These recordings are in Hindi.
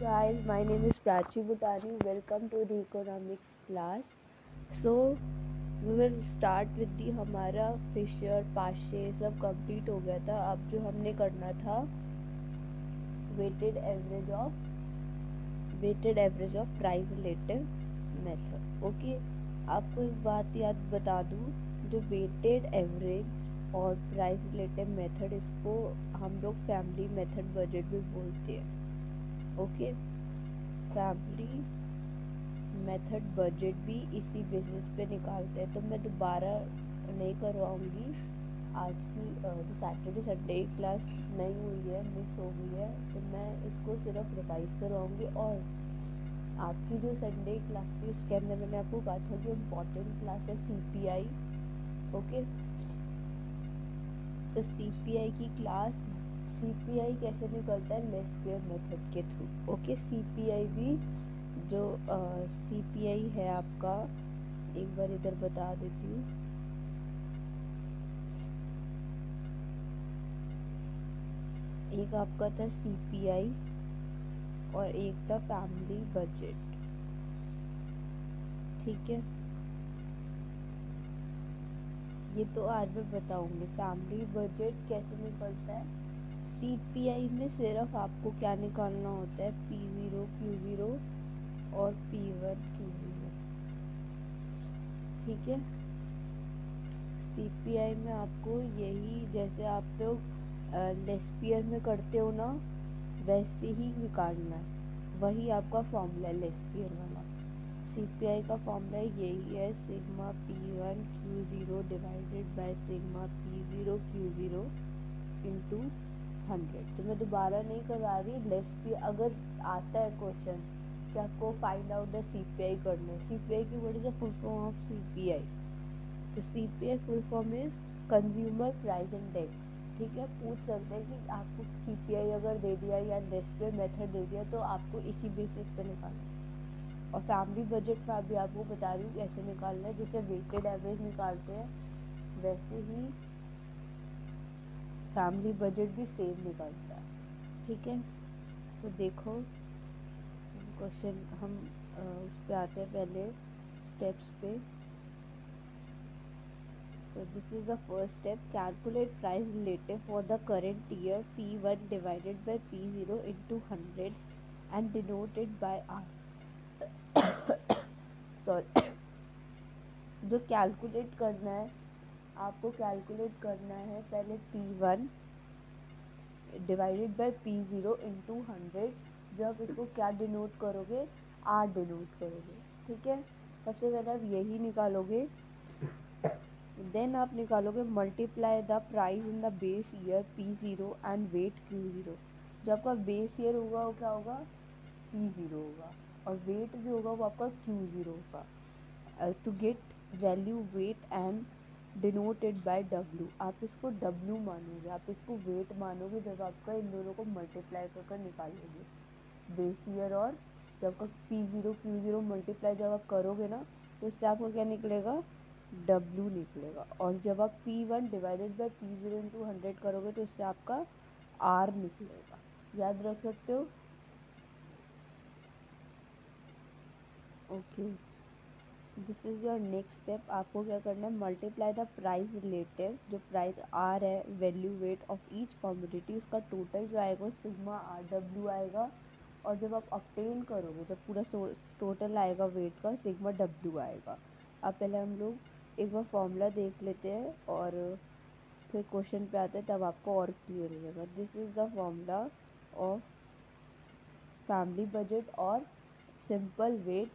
guys, my name is Prachi Bhutani. Welcome to the economics class. So we will start with the हमारा फिशर पाशे सब कंप्लीट हो गया था. अब जो हमने करना था weighted average of price relative method. Okay, आपको एक बात याद बता दूं, जो वेटेड एवरेज और प्राइस रिलेटिव मेथड, इसको हम लोग फैमिली मेथड बजट भी बोलते हैं. ओके, फैमिली मेथड बजट भी इसी बेसिस पे निकालते हैं. तो मैं दोबारा नहीं करवाऊंगी. आज की जो सैटरडे संडे की क्लास नहीं हुई है, मिस हो गई है, तो मैं इसको सिर्फ रिवाइज करवाऊंगी. और आपकी जो संडे क्लास थी उसके अंदर मैंने आपको कहा था कि इम्पोर्टेंट क्लास है सीपीआई. ओके, तो सीपीआई की क्लास, सीपीआई कैसे निकलता है लेस्पियर मेथड के थ्रू. ओके, सीपीआई भी जो सीपीआई है आपका, एक बार इधर बता देती हूँ. एक आपका था सीपीआई और एक था फैमिली बजट. ठीक है, ये तो आज मैं बताऊंगी फैमिली बजट कैसे निकलता है. सीपीआई में सिर्फ आपको क्या निकालना होता है, P0 Q0 और P1 Q0. ठीक है, सीपीआई में आपको यही जैसे आप लोग लेस्पियर में करते हो ना, वैसे ही निकालना है. वही आपका फॉर्मूला है लेस्पियर वाला. सीपीआई का फॉर्मूला यही है, sigma P1 Q0 divided by sigma P0 Q0 into 100. तो मैं दोबारा नहीं करवा रही. लेस्पियर अगर आता है क्वेश्चन कि आपको फाइंड आउट द सीपीआई करना है, सीपीआई की what is the full form of CPI. तो CPI full form is consumer price index. ठीक है, पूछ सकते हैं कि आपको सीपीआई अगर दे दिया या लेस्पियर मेथड दे दिया तो आपको इसी बेसिस पे निकालना है. और फैमिली बजट में अभी आपको बता रही हूँ कैसे निकालना है. जैसे वेटेड एवरेज निकालते हैं वैसे ही फैमिली बजट भी सेम निकलता है. ठीक है, तो देखो क्वेश्चन हम उस पे आते हैं पहले स्टेप्स पे. So this is the first step. Calculate price relative for the current year P1 divided by P0 into 100 and denote it by R. Sorry. जो कैलकुलेट करना है, आपको कैलकुलेट करना है पहले P1 divided by P0 into 100. जब इसको क्या डिनोट करोगे, R डिनोट करोगे. ठीक है, सबसे पहले आप यही निकालोगे. देन आप निकालोगे multiply the price in the base year P0 and weight Q0. जो आपका बेस ईयर होगा वो क्या होगा, P0 होगा, और वेट जो होगा वो आपका Q0 होगा. To get value weight and denoted by W. आप इसको W मानोगे, आप इसको वेट मानोगे जब आपका इन दोनों को मल्टीप्लाई कर निकालोगे बेस ईयर. और जब आपका P0 Q0 मल्टीप्लाई जब आप करोगे ना, तो इससे आपको क्या निकलेगा, W निकलेगा. और जब आप P1 divided by P0 into 100 करोगे तो इससे आपका R निकलेगा. याद रख सकते हो. Okay, this is your next step. आपको क्या करना है, मल्टीप्लाई द प्राइस रिलेटिव, जो प्राइस R है, value weight of each commodity, उसका टोटल जो आएगा सिग्मा RW आएगा. और जब आप ऑब्टेन करोगे, जब पूरा टोटल आएगा वेट का, सिग्मा W आएगा. अब पहले हम लोग एक बार फॉर्मूला देख लेते हैं और फिर क्वेश्चन पे आते हैं, तब आपको और क्लियर हो जाएगा. This is the formula of family budget और simple weight,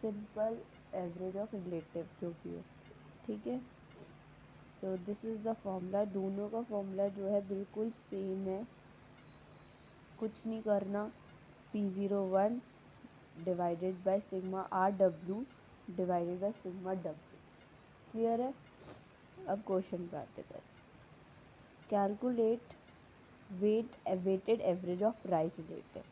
simple average of relative जो भी हो. ठीक है, तो दिस इज़ द फॉर्मूला. दोनों का फॉर्मूला जो है बिल्कुल सेम है, कुछ नहीं करना. P01 divided by sigma RW divided by sigma W. Clear है. अब क्वेश्चन पे आते हैं. Calculate weighted average of price relative.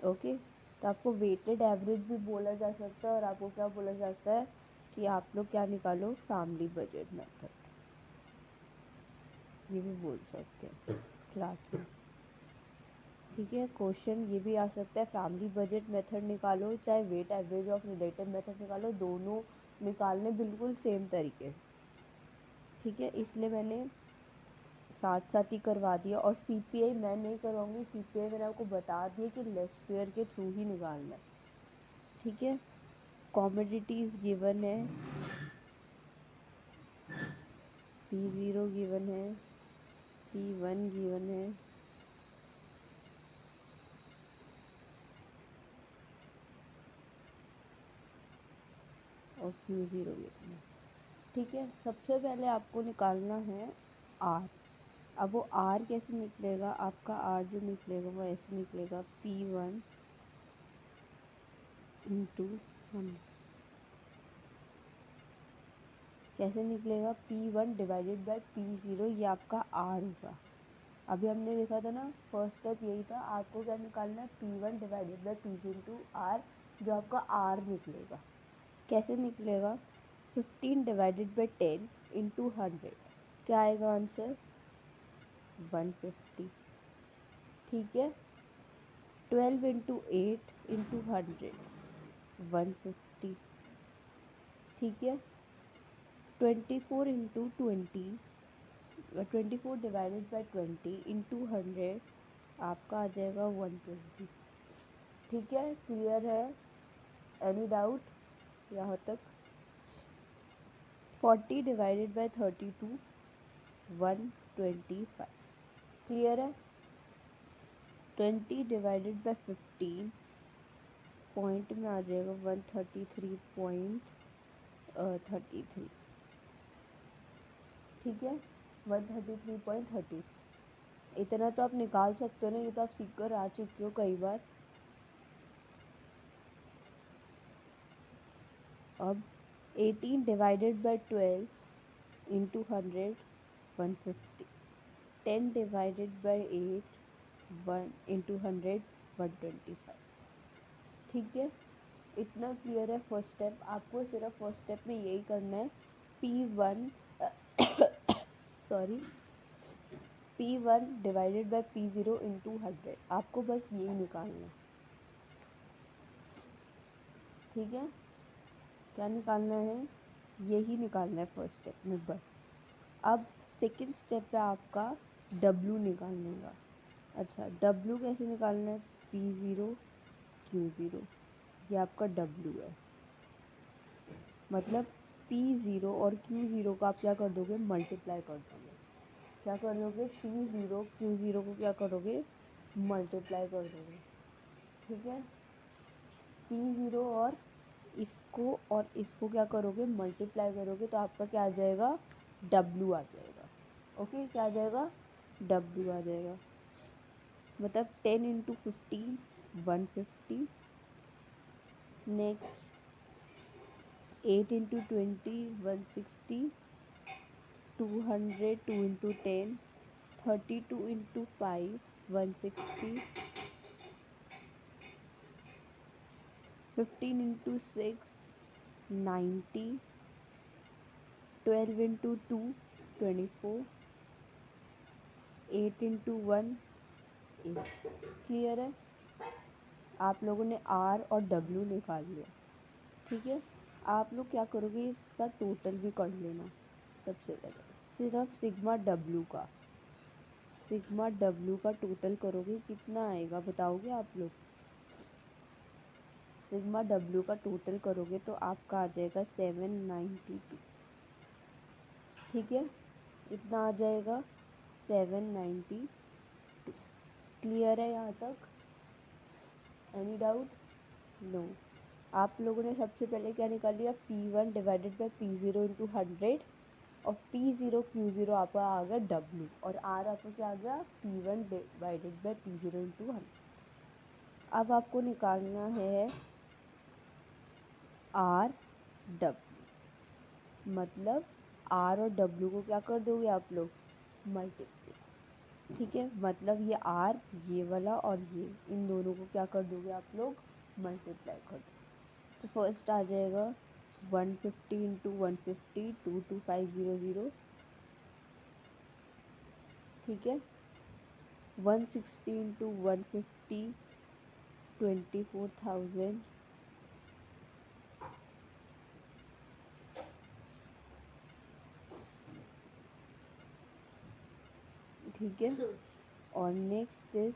Okay, तो आपको वेटेड एवरेज भी बोला जा सकता है और आपको क्या बोला जा सकता है कि आप लोग क्या निकालो, फैमिली बजट मेथड, ये भी बोल सकते हैं क्लास में. ठीक है। क्वेश्चन ये भी आ सकता है, फैमिली बजट मेथड निकालो चाहे weight average of relative method निकालो, दोनों निकालने बिल्कुल सेम तरीके से। ठीक है, इसलिए मैंने साथ साथ ही करवा दिया। और सीपीआई मैं नहीं करवाऊंगी, सीपीआई मैंने आपको बता दिया कि लेस्पेयर के थ्रू ही निकालना है। ठीक है, कॉमोडिटीज गिवन है, P0 गिवन है, P1 गिवन है, और Q0 गिवन है। ठीक है, सबसे पहले आपको निकालना है R। अब वो R कैसे निकलेगा, आपका R जो निकलेगा वो ऐसे निकलेगा, P1 इंटू 100। कैसे निकलेगा, P1 डिवाइडेड बाय P0, ये आपका R होगा। अभी हमने देखा था ना, फर्स्ट स्टेप यही था, आपको क्या निकालना है, P1 divided by P0 into R, जो आपका R निकलेगा। कैसे निकलेगा, 15 डिवाइडेड बाय 10 इंटू 100, क्या आएगा आंसर, 150। ठीक है, 12 इंटू 8 इंटू 100, 150। ठीक है, 24 इंटू 20, 24 डिवाइडेड बाय 20 इंटू 100, आपका आ जाएगा 120। ठीक है, क्लियर है, एनी डाउट यहाँ तक। 40 डिवाइडेड बाय 32, 125। क्लियर है, 20 डिवाइडेड बाय 15, पॉइंट में आ जाएगा 133.33। ठीक है, 133.30। इतना तो आप निकाल सकते हो ना, ये तो आप सीख कर आ चुके हो कई बार। अब 18 divided by 12 into 100, 150। 10 divided by 8 1 into 100, 125। ठीक है, इतना क्लियर है फर्स्ट स्टेप। आपको सिर्फ फर्स्ट स्टेप में यही करना है, P1 sorry P1 divided by P0 into 100, आपको बस यही निकालना है। ठीक है, क्या निकालना है, यही निकालना है फर्स्ट स्टेप में बस। अब सेकंड स्टेप पे आपका W निकालने का। अच्छा, W कैसे निकालना है, P0 Q0, ये आपका W है। मतलब P0 और Q0 का आप क्या कर दोगे, मल्टीप्लाई कर दोगे। क्या कर दोगे, P0 Q0 को क्या करोगे, मल्टीप्लाई कर दोगे। ठीक है, P0 और इसको क्या करोगे, मल्टीप्लाई करोगे, तो आपका क्या आ जाएगा, W आ जाएगा। ओके, क्या आ जाएगा, W आ जाएगा। मतलब 10 into 15, 150। Next 8 into 20, 160। 200, 2 into 10, 32 into 5, 160। 15 into 6, 90। 12 into 2, 24। 8 into 1, 8। Clear है, आप लोगों ने R और W निकाल लिया। ठीक है, आप लोग क्या करोगे, इसका टोटल भी कर लेना। सबसे पहले सिर्फ सिग्मा W का टोटल करोगे, कितना आएगा बताओगे आप लोग। सिग्मा W का टोटल करोगे तो आपका आ जाएगा 792। ठीक है, इतना आ जाएगा 792। क्लियर है यहाँ तक, एनी डाउट, नो। आप लोगों ने सबसे पहले क्या निकाल लिया, P1 divided by P0 into 100, और P0 Q0 आपका आ गया W, और R आपका क्या आ गया, P1 divided by P0 into 100। अब आपको निकालना है R W, मतलब R और W को क्या कर दोगे आप लोग, मल्टीप्लाई। ठीक है, मतलब ये R, ये वाला और ये, इन दोनों को क्या कर दोगे आप लोग, मल्टीप्लाई कर दो। तो फर्स्ट आ जाएगा 150 इंटू 150, 22500। ठीक है, 160 इंटू 150, 24,000, ठीक है। और नेक्स्ट इज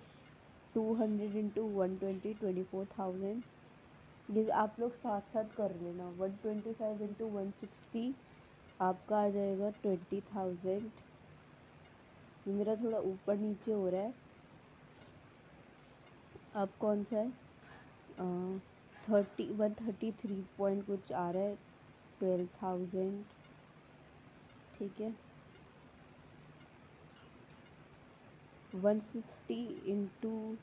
200 इंटू 120, 24,000। ये आप लोग साथ साथ कर लेना। 125 इंटू 160 आपका आ जाएगा 20,000। ये मेरा थोड़ा ऊपर नीचे हो रहा है। अब कौन सा है? 133 पॉइंट कुछ आ रहा है, 12,000, ठीक है। 150 इंटू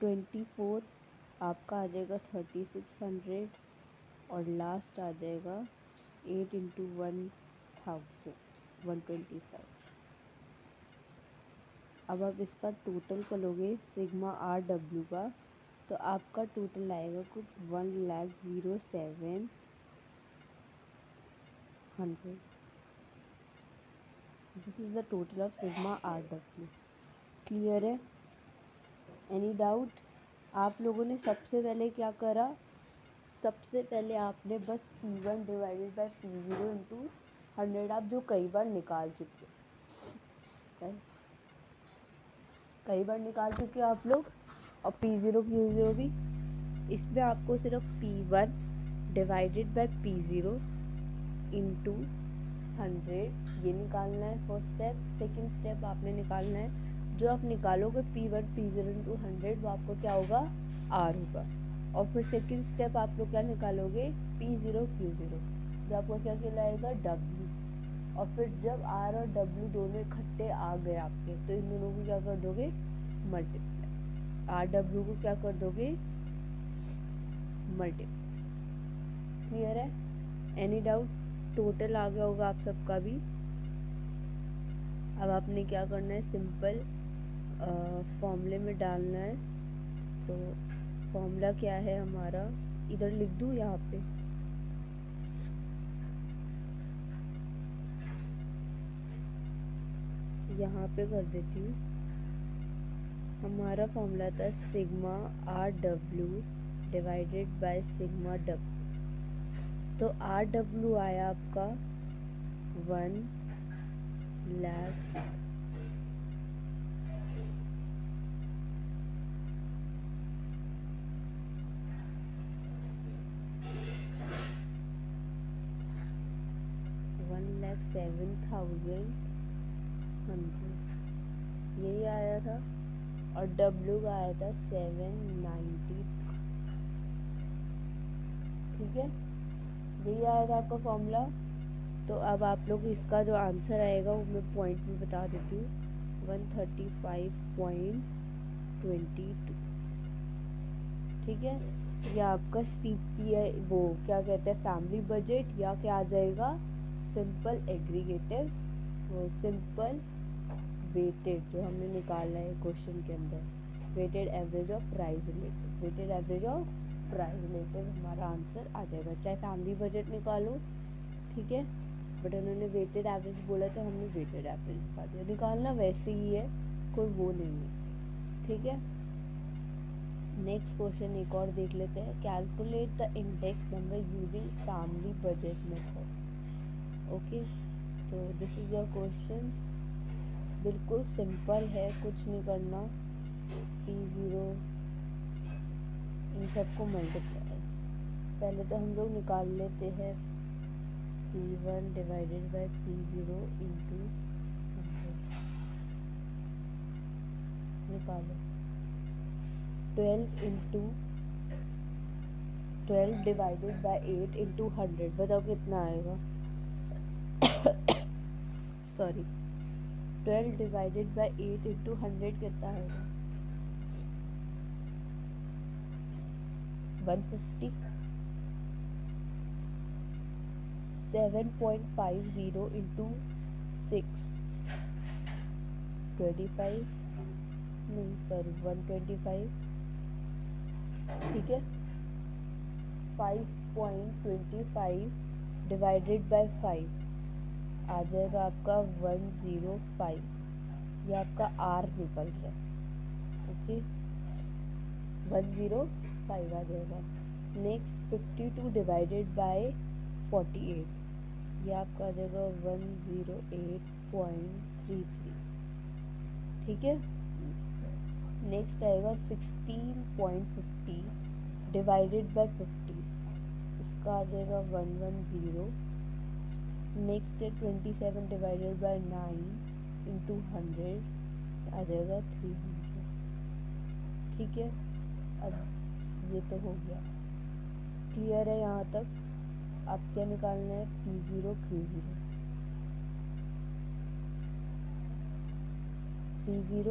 24 आपका आ जाएगा 3600। और लास्ट आ जाएगा 8 इंटू 1000, 125। अब आप इसका टोटल करोगे सिग्मा आर डब्ल्यू का, तो आपका टोटल आएगा कुछ 1,07,100। This is the total of sigma R W. Clear है? Any doubt? आप लोगों ने सबसे पहले क्या करा? सबसे पहले आपने बस P1 divided by P0 into 100 आप जो कई बार निकाल चुके, कई बार निकाल चुके आप लोग। और P0 Q0 भी। इसमें आपको सिर्फ P1 divided by P0 into 100 ये निकालना है फर्स्ट स्टेप। सेकंड स्टेप आपने निकालना है, जो आप निकालोगे P1 P0 इंटू 100 वो आपको क्या होगा? R होगा। और फिर सेकंड स्टेप आप लोग क्या निकालोगे? P0 Q0, जो आपको क्या कहलाएगा? W। और फिर जब R और W दोनों इकट्ठे आ गए आपके, तो इन दोनों को क्या कर दोगे? मल्टीप्लाई। RW को क्या कर दोगे? मल्टीप्लाई। क्लियर है? Any doubt? टोटल आ गया होगा आप सबका भी। अब आपने क्या करना है? सिंपल फॉर्मूले में डालना है। तो फॉर्मूला क्या है हमारा? इधर लिख दूँ यहाँ पे? यहाँ पे कर देती हूँ। हमारा फॉर्मूला था sigma R W divided by sigma W. तो आर डब्ल्यू आया आपका 1,00,000। यही आया था। और W का आया था 790। ठीक है, यही आया था आपका फॉर्मूला। तो अब आप लोग इसका जो आंसर आएगा वो मैं पॉइंट में बता देती हूँ, 135.22। ठीक है, या आपका CPI वो क्या कहते हैं, फैमिली बजट, या क्या आ जाएगा? सिंपल एग्रीगेटिव, वो सिंपल वेटेड जो हमने निकाला है क्वेश्चन के अंदर, weighted average of price relative. Weighted average of price relative हमारा आंसर आ जाएगा, चाहे फैमिली बजट निकालो। ठीक है, बट उन्होंने वेटेड एवरेज बोला तो हमने वेटेड एवरेज निकाल दिया। निकालना वैसे ही है, कोई वो नहीं है। ठीक है, नेक्स्ट क्वेश्चन एक और देख लेते हैं। Calculate the index number using family budget method. Okay, तो दिस इज योर क्वेश्चन। बिल्कुल सिंपल है, कुछ नहीं करना। P0 इन सबको मल्टीप्लाई, पहले तो हम लोग निकाल लेते हैं P1 divided by P0 into 100। निकालो। 12 डिवाइडेड बाय 8 इंटू 100, बताओ कितना आएगा? सॉरी, 12 डिवाइडेड बाय 8 इंटू 100 कितना आएगा? 150। 7.50 इंटू 6, 25, नहीं सॉरी 125। ठीक है, 5.25 डिवाइडेड बाय 5 आ जाएगा आपका 105। ये आपका R निकल रहा है। ओके, 105 आ जाएगा। नेक्स्ट 52 डिवाइडेड बाय 48, ये आपका आ जाएगा 108.33। ठीक है। नेक्स्ट आएगा 16.50 डिवाइडेड बाय 50, इसका आ जाएगा 110। नेक्स्ट है 27 डिवाइडेड बाय 9 इंटू 100, आ जाएगा 300। ठीक है, अब ये तो हो गया, क्लियर है यहाँ तक। अब क्या निकालना है, P0 Q0, P0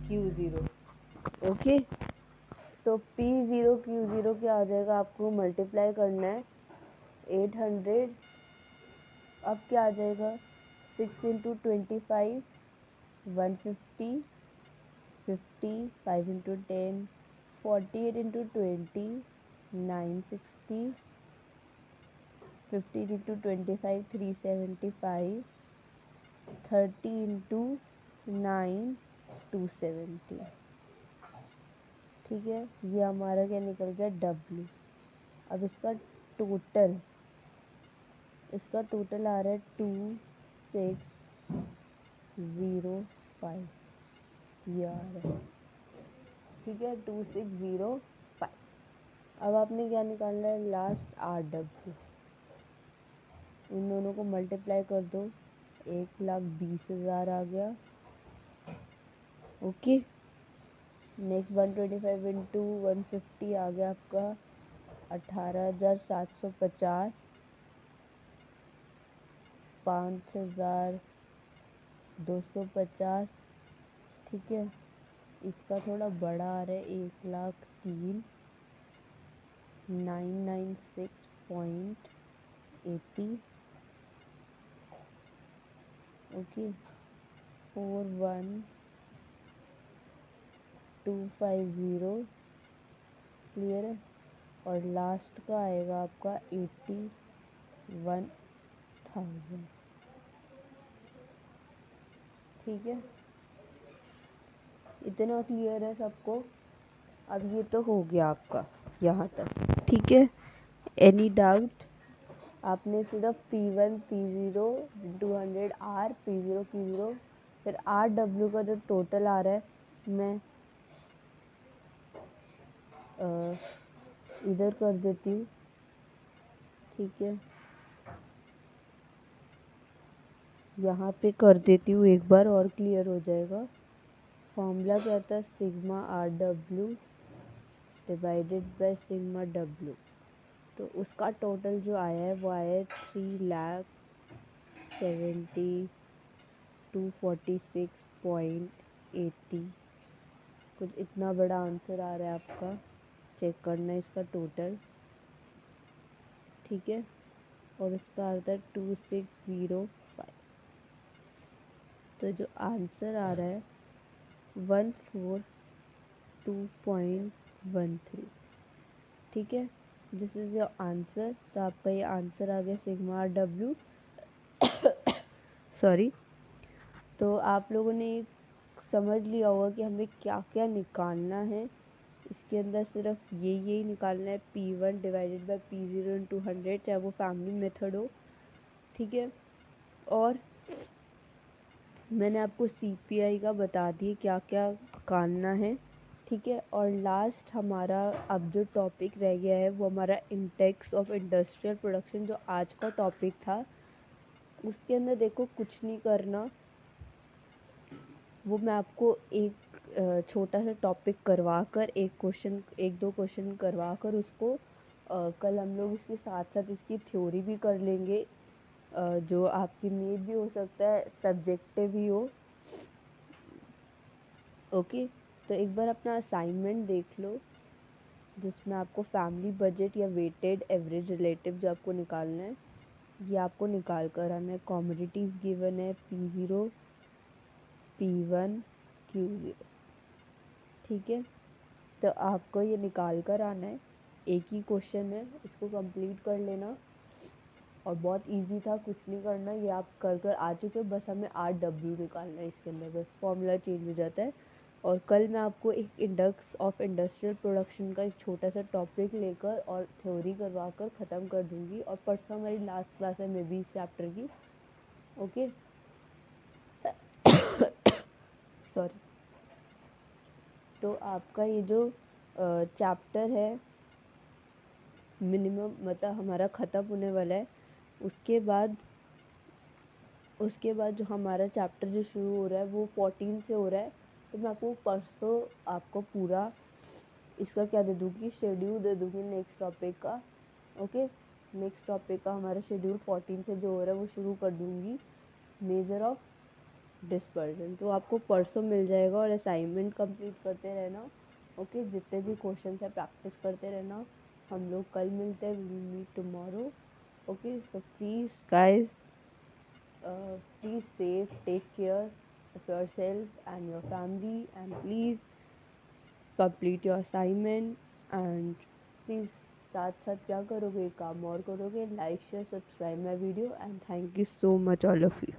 Q0। Okay, तो P0 Q0 क्या आ जाएगा, आपको मल्टीप्लाई करना है 800। अब क्या आ जाएगा, 6 into 25 150, 50 5 into 10 48 into 20 960, 15 into 25 375, 30 into 9 270। ठीक है, ये हमारा क्या निकल गया, W। अब इसका टोटल आ रहा है 2605, ये आ रहा है। ठीक है, 2605। अब आपने क्या निकालना है, लास्ट RW। इन दोनों को मल्टीप्लाई कर दो, 1,20,000 आ गया। ओके, नेक्स्ट 125 इंटू 150 आ गया आपका 18,750, 5,250। ठीक है, इसका थोड़ा बड़ा आ रहा है, 1,03,996.80। ओके, 41,250, क्लियर है। और लास्ट का आएगा आपका 81,000। ठीक है, इतना क्लियर है सबको। अब ये तो हो गया आपका यहाँ तक। ठीक है, एनी डाउट। आपने सिर्फ P1 P0 200 R P0 Q0 फिर RW का जो टोटल आ रहा है, मैं इधर कर देती हूँ। ठीक है, यहाँ पे कर देती हूँ, एक बार और क्लियर हो जाएगा। फॉर्मूला क्या था, sigma RW divided by sigma W। तो उसका टोटल जो आया है वो आया है 3,70,246.80। कुछ इतना बड़ा आंसर आ रहा है आपका, चेक करना है इसका टोटल। ठीक है, और इसका आता है 2605। तो जो आंसर आ रहा है 142.13। ठीक है, दिस इज़ योर आंसर। तो आपका ये आंसर आ गया सिग्मा RW। सॉरी। तो आप लोगों ने समझ लिया होगा कि हमें क्या क्या निकालना है। इसके अंदर सिर्फ यही निकालना है, P1 divided by P0 into 100, चाहे वो फैमिली मेथड हो। ठीक है, और मैंने आपको CPI का बता दिए क्या क्या निकालना है। ठीक है, और लास्ट हमारा अब जो टॉपिक रह गया है वो हमारा इंडेक्स ऑफ इंडस्ट्रियल प्रोडक्शन, जो आज का टॉपिक था। उसके अंदर देखो कुछ नहीं करना, वो मैं आपको एक छोटा सा टॉपिक करवा कर एक दो क्वेश्चन करवा कर उसको कल हम लोग इसके साथ साथ इसकी थ्योरी भी कर लेंगे, जो आपकी नीड भी हो सकता है, सब्जेक्टिव भी हो। ओके, तो एक बार अपना असाइनमेंट देख लो, जिसमें आपको फैमिली बजट या वेटेड एवरेज रिलेटिव जो आपको निकालना है, ये आपको निकाल कर आना है। कॉमोडिटीज़ गिवन है P0 P1 Q0। ठीक है, तो आपको ये निकाल कर आना है। एक ही क्वेश्चन है, इसको कंप्लीट कर लेना, और बहुत इजी था, कुछ नहीं करना, ये आप कर कर आ चुके हो। बस हमें RW निकालना है, इसके अंदर बस फॉर्मूला चेंज हो जाता है। और कल मैं आपको एक इंडेक्स ऑफ इंडस्ट्रियल प्रोडक्शन का एक छोटा सा टॉपिक लेकर और थ्योरी करवा कर ख़त्म कर दूँगी। और परसों हमारी लास्ट क्लास है मे बी इस चैप्टर की। Okay sorry. तो आपका ये जो चैप्टर है मिनिमम मतलब हमारा ख़त्म होने वाला है। उसके बाद जो हमारा चैप्टर जो शुरू हो रहा है वो 14 से हो रहा है। तो मैं आपको परसों आपको पूरा इसका क्या दे दूँगी, शेड्यूल दे दूँगी नेक्स्ट टॉपिक का। ओके, नेक्स्ट टॉपिक का हमारा शेड्यूल 14 से जो हो रहा है वो शुरू कर दूँगी, मेजर ऑफ डिस्पर्जन। तो आपको परसों मिल जाएगा और असाइनमेंट कंप्लीट करते रहना। ओके, जितने भी क्वेश्चन है प्रैक्टिस करते रहना। हम लोग कल मिलते हैं, we will meet tomorrow. Okay, so please guys, please take care of yourself and your family, and please complete your assignment, and please साथ साथ क्या करोगे, एक काम और करोगे, like share subscribe my video, and thank you so much all of you.